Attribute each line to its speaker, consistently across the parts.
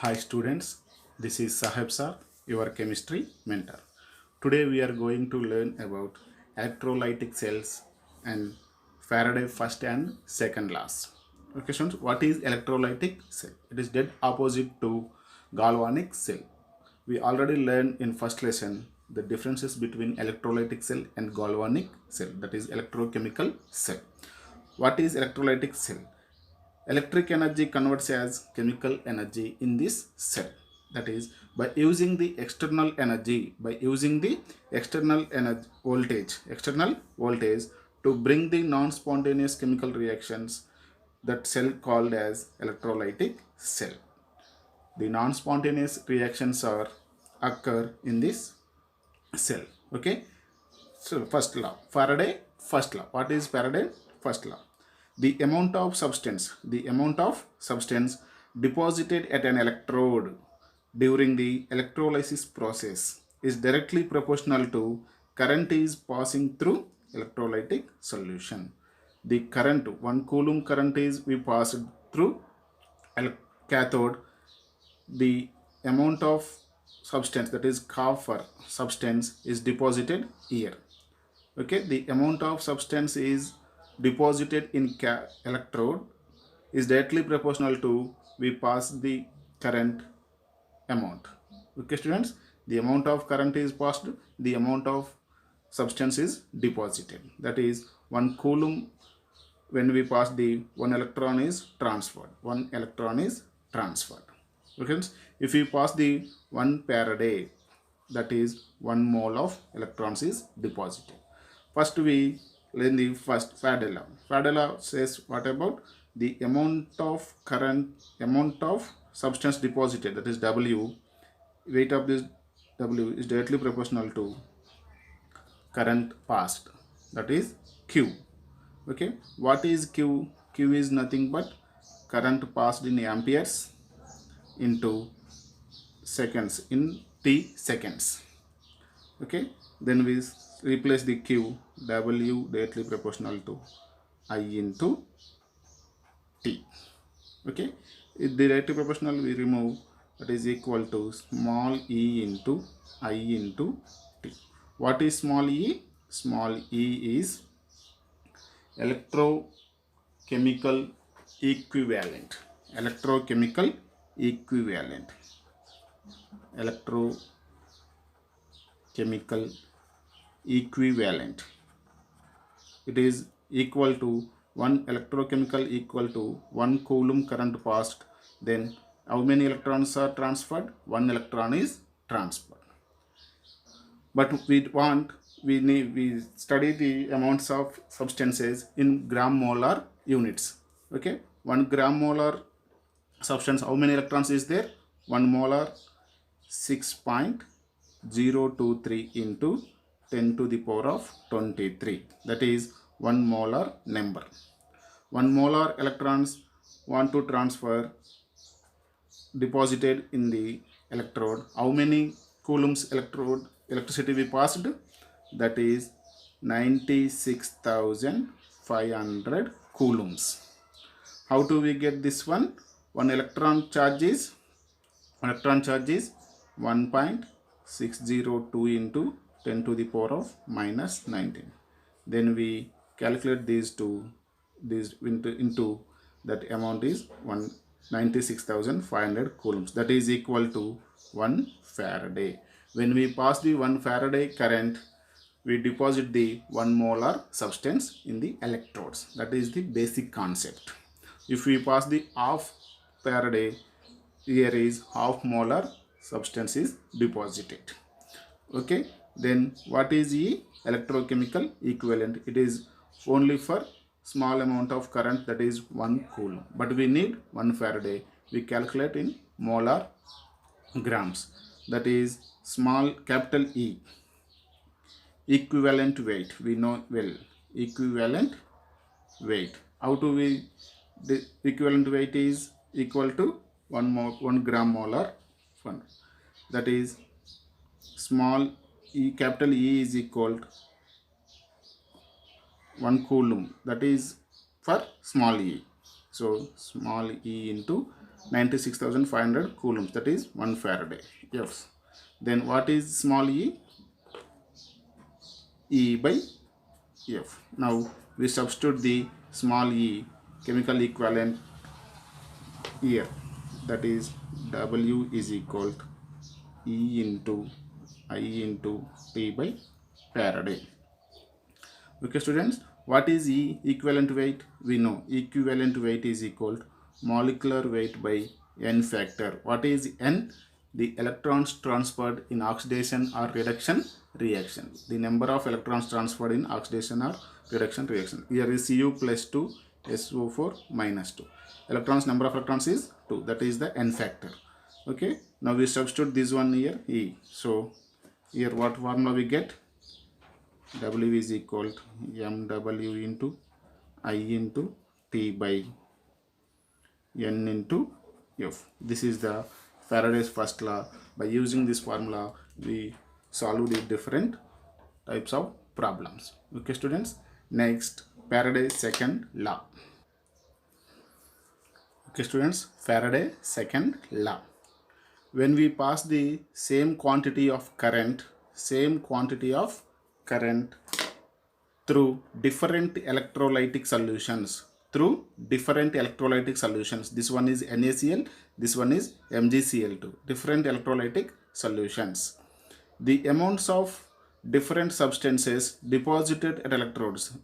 Speaker 1: Hi students, this is Saheb Sir, your chemistry mentor. Today we are going to learn about electrolytic cells and Faraday first and second laws. Okay students, what is electrolytic cell? It is dead opposite to galvanic cell. We already learned in first lesson the differences between electrolytic cell and galvanic cell, that is electrochemical cell. What is electrolytic cell? Electric energy converts as chemical energy in this cell. That is, by using the external energy external voltage to bring the non-spontaneous chemical reactions, that cell called as electrolytic cell. The non-spontaneous reactions are occur in this cell. Okay. So first law, Faraday first law. What is Faraday first law? The amount of substance deposited at an electrode during the electrolysis process is directly proportional to current is passing through electrolytic solution. The current, 1 coulomb current is we passed through cathode. The amount of substance, that is copper substance, is deposited here. Okay, the amount of substance is deposited in electrode is directly proportional to we pass the current amount. Okay students, the amount of current is passed, the amount of substance is deposited. That is 1 coulomb. When we pass, the 1 electron is transferred, 1 electron is transferred. Okay, if we pass the 1 Faraday, that is 1 mole of electrons is deposited. First we learn the first Faraday law. Faraday law says what about the amount of current, amount of substance deposited, that is W. Weight of this W is directly proportional to current passed, that is Q. Okay, what is Q? Q is nothing but current passed in amperes into seconds, in T seconds. Okay, then we replace the Q, W directly proportional to I into T. Okay, if the directly proportional we remove, that is equal to small e into I into T. What is small e? Small e is electrochemical equivalent. Electrochemical equivalent. Electrochemical equivalent. It is equal to 1 electrochemical equal to 1 coulomb current passed. Then how many electrons are transferred? 1 electron is transferred. But we study the amounts of substances in gram molar units. Okay, 1 gram molar substance, how many electrons is there? 1 molar 6.023 into 10 to the power of 23. That is 1 molar number. 1 molar electrons want to transfer deposited in the electrode. How many coulombs electricity we passed? That is 96,500 coulombs. How do we get this one? One electron charge is 1.602 into 10 to the power of minus 19. Then we calculate these two, these into that amount is 96,500 coulombs. That is equal to 1 Faraday. When we pass the 1 Faraday current, we deposit the 1 molar substance in the electrodes. That is the basic concept. If we pass the half Faraday, here is half molar substance is deposited. Okay, then what is the electrochemical equivalent? It is only for small amount of current, that is 1 coulomb, but we need 1 Faraday. We calculate in molar grams, that is small capital E. Equivalent weight, we know well, equivalent weight. How do we, the equivalent weight is equal to 1 gram molar fun. That is small e, capital E is equal to 1 coulomb, that is for small e. So small e into 96,500 coulombs, that is 1 Faraday. F. Then what is small e? E by F. Now we substitute the small e chemical equivalent here, that is W is equal to E into I into T by Faraday. Okay students, what is E equivalent weight? We know equivalent weight is equal to molecular weight by N factor. What is N? The electrons transferred in oxidation or reduction reaction. The number of electrons transferred in oxidation or reduction reaction. Here is Cu plus 2, SO4 minus 2. Electrons, number of electrons is 2. That is the N factor. Okay. Now we substitute this one here, E. So here what formula we get? W is equal to mW into I into T by N into F. This is the Faraday's first law. By using this formula, we solve the different types of problems. Okay students. Next, Faraday's second law. Okay students, Faraday's second law. When we pass the same quantity of current through different electrolytic solutions, this one is NaCl, this one is MgCl2, different electrolytic solutions. The amounts of different substances deposited at electrodes,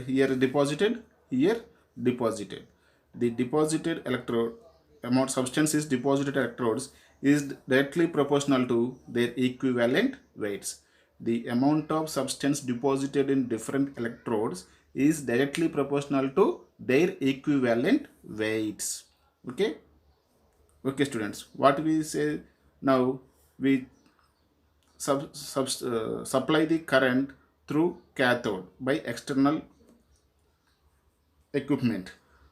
Speaker 1: here deposited, here deposited. The deposited electrode amount substances deposited electrodes is directly proportional to their equivalent weights. The amount of substance deposited in different electrodes is directly proportional to their equivalent weights. Okay. Okay students, what we say now, we supply the current through cathode by external equipment.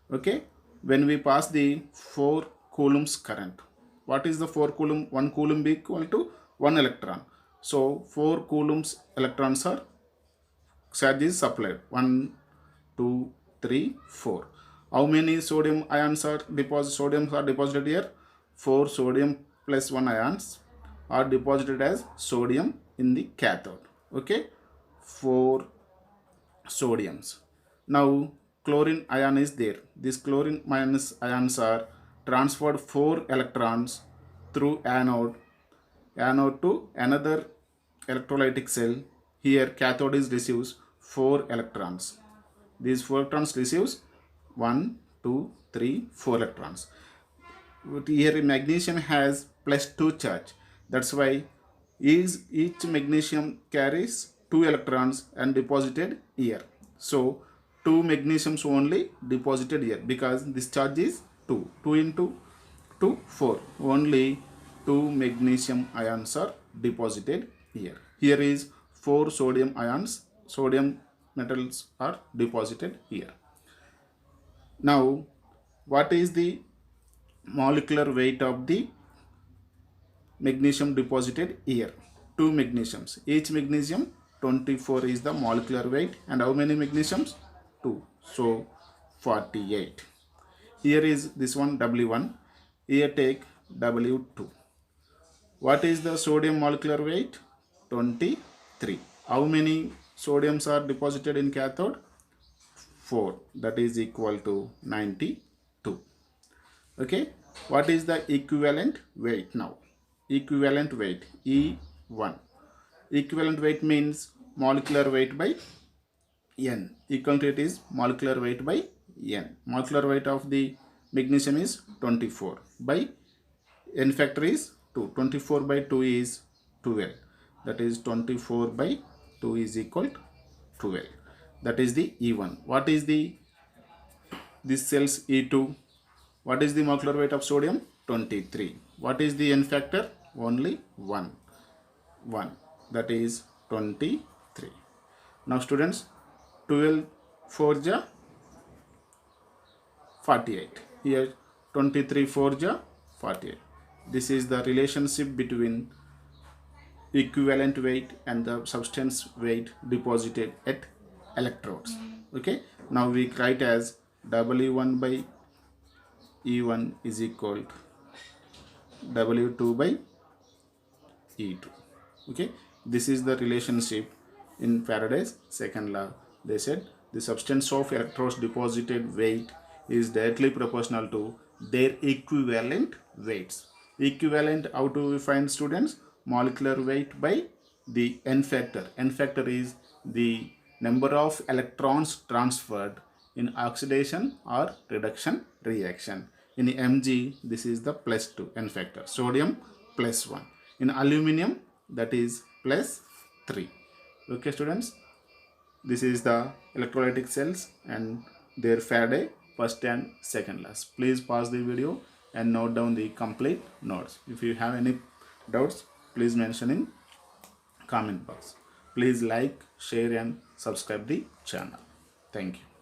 Speaker 1: Okay. When we pass the 4 coulombs current, what is the 4 coulomb? 1 coulomb equal to 1 electron. So 4 coulombs electrons are charge is supplied. 1, 2, 3, 4. How many sodium ions are deposited here? 4 sodium plus 1 ions are deposited as sodium in the cathode. Okay, 4 sodiums. Now chlorine ion is there. These chlorine minus ions are transferred 4 electrons through anode to another electrolytic cell. Here cathode is receives 4 electrons. These 4 electrons receives 1, 2, 3, 4 electrons. Here magnesium has plus 2 charge. That's why each magnesium carries 2 electrons and deposited here. So 2 magnesiums only deposited here because this charge is 2. 2 into 2, 4. Only 2 magnesium ions are deposited here. Here is 4 sodium ions. Sodium metals are deposited here. Now, what is the molecular weight of the magnesium deposited here? 2 magnesiums. Each magnesium 24 is the molecular weight. And how many magnesiums? 2. So 48. Here is this one W1. Here take W2. What is the sodium molecular weight? 23. How many sodiums are deposited in cathode? 4. That is equal to 92. Okay. What is the equivalent weight now? Equivalent weight E1. Equivalent weight means molecular weight by N. Equivalent weight is molecular weight by N. Molecular weight of the magnesium is 24 by N factor is 2. 24 by 2 is 12. That is 24 by 2 is equal to 12. That is the E1. What is this cell's E2? What is the molecular weight of sodium? 23. What is the N factor? Only 1. 1. That is 23. Now students, 12 4 ja 48. Here 23 4 ja 48. This is the relationship between equivalent weight and the substance weight deposited at electrodes. Okay. Now we write as W1 by E1 is equal to W2 by E2. Okay, this is the relationship in Faraday's second law. They said the substance of electrons deposited weight is directly proportional to their equivalent weights. Equivalent, how do we find, students? Molecular weight by the n factor. N factor is the number of electrons transferred in oxidation or reduction reaction. In Mg, this is the plus 2 n factor. Sodium plus 1. In aluminum, that is plus 3. Okay, students, this is the electrolytic cells and their Faraday first and second laws. Please pause the video and note down the complete notes. If you have any doubts, please mention in comment box. Please like, share and subscribe the channel. Thank you.